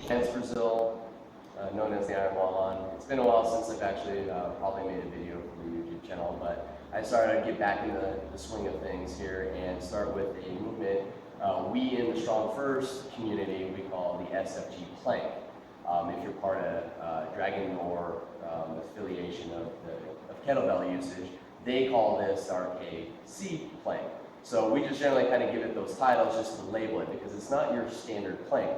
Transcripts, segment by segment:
It's Brazil, known as the Iron Lohan. It's been a while since I've actually probably made a video for the YouTube channel, but I started to get back into the swing of things here and start with a movement we in the Strong First community, we call the SFG plank. If you're part of Dragon or affiliation of kettlebell usage, they call this RKC plank. So we just generally kind of give it those titles just to label it because it's not your standard plank.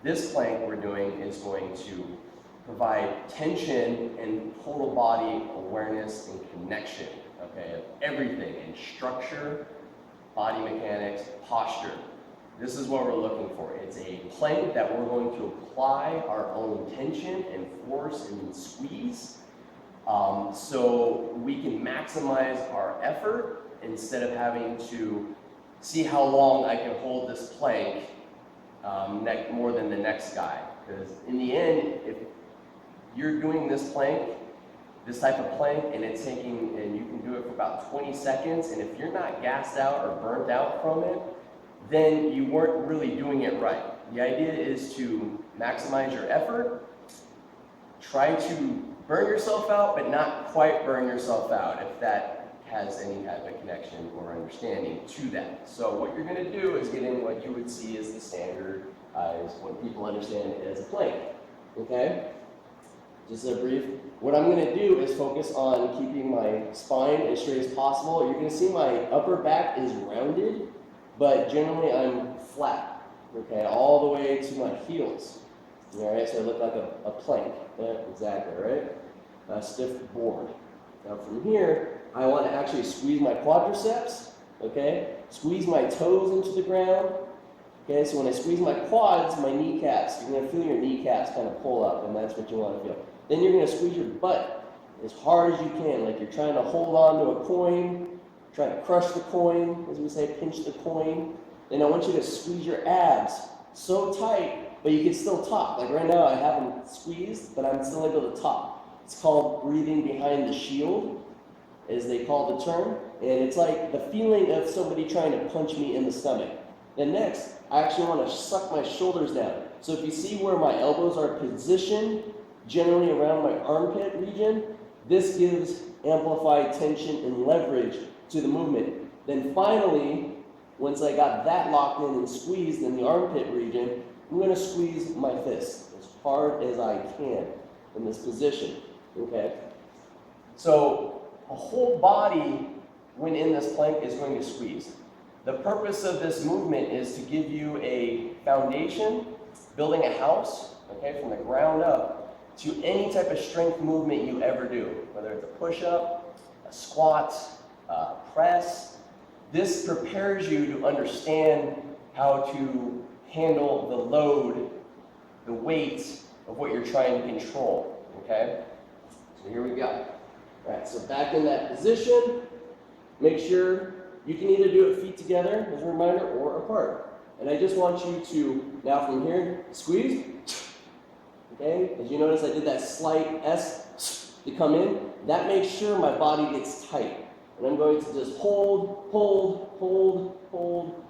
This plank we're doing is going to provide tension and total body awareness and connection, okay, of everything in structure, body mechanics, posture. This is what we're looking for. It's a plank that we're going to apply our own tension and force and squeeze so we can maximize our effort instead of having to see how long I can hold this plank more than the next guy. Because in the end, if you're doing this plank, this type of plank, and it's taking, and you can do it for about 20 seconds, and if you're not gassed out or burnt out from it, then you weren't really doing it right. The idea is to maximize your effort, try to burn yourself out, but not quite burn yourself out, if that has any type of connection or understanding to that. So what you're going to do is get in what you would see as the standard, is what people understand as a plank, okay? Just a brief. What I'm going to do is focus on keeping my spine as straight as possible. You're going to see my upper back is rounded, but generally I'm flat, okay, all the way to my heels. All right, so I look like a plank. Yeah, exactly, right? A stiff board. Now from here, I want to actually squeeze my quadriceps, okay? Squeeze my toes into the ground. Okay, so when I squeeze my quads, my kneecaps, you're going to feel your kneecaps kind of pull up, and that's what you want to feel. Then you're going to squeeze your butt as hard as you can, like you're trying to hold on to a coin, trying to crush the coin, as we say, pinch the coin. Then I want you to squeeze your abs so tight, but you can still talk. Like right now, I haven't squeezed, but I'm still able to talk. It's called breathing behind the shield, as they call the term. And it's like the feeling of somebody trying to punch me in the stomach. Then next, I actually want to suck my shoulders down. So if you see where my elbows are positioned, generally around my armpit region, this gives amplified tension and leverage to the movement. Then finally, once I got that locked in and squeezed in the armpit region, I'm going to squeeze my fist as hard as I can in this position, okay? So a whole body, when in this plank, is going to squeeze. The purpose of this movement is to give you a foundation, building a house, okay, from the ground up, to any type of strength movement you ever do, whether it's a push-up, a squat, a press. This prepares you to understand how to handle the load, the weight of what you're trying to control, okay? So here we go. All right, so back in that position, make sure you can either do it feet together, as a reminder, or apart. And I just want you to, now from here, squeeze. Okay, as you notice, I did that slight S to come in. That makes sure my body gets tight. And I'm going to just hold, hold, hold, hold.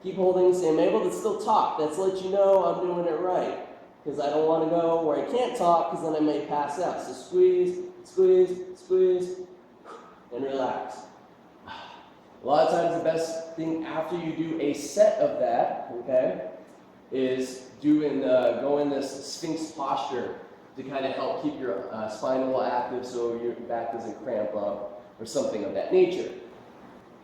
Keep holding, so I'm able to still talk. That's to let you know I'm doing it right. Because I don't want to go where I can't talk, because then I may pass out. So squeeze, squeeze, squeeze, and relax. A lot of times the best thing after you do a set of that, okay, is go in this Sphinx posture to kind of help keep your spine a little active so your back doesn't cramp up or something of that nature.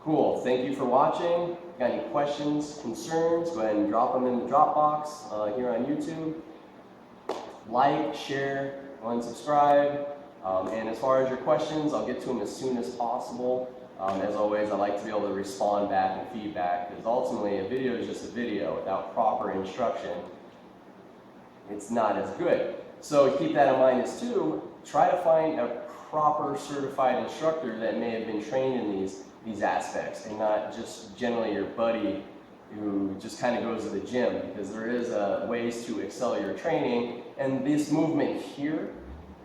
Cool, thank you for watching. If you got any questions, concerns, go ahead and drop them in the Dropbox here on YouTube. Like, share, go and subscribe. And as far as your questions, I'll get to them as soon as possible. As always, I like to be able to respond back and feedback, because ultimately a video is just a video without proper instruction. It's not as good. So keep that in mind as too. Try to find a proper certified instructor that may have been trained in these aspects, and not just generally your buddy who just kind of goes to the gym, because there is ways to excel your training, and this movement here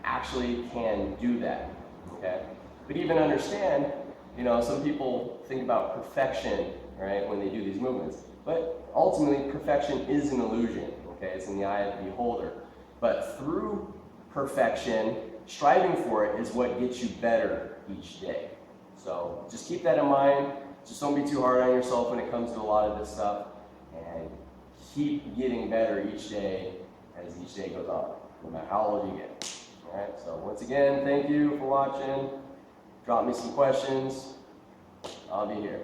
actually can do that, okay? But even understand, you know, some people think about perfection, right, when they do these movements. But ultimately, perfection is an illusion, okay? It's in the eye of the beholder. But through perfection, striving for it is what gets you better each day. So just keep that in mind. Just don't be too hard on yourself when it comes to a lot of this stuff. And keep getting better each day as each day goes on, no matter how old you get. All right, so once again, thank you for watching. Drop me some questions. I'll be here.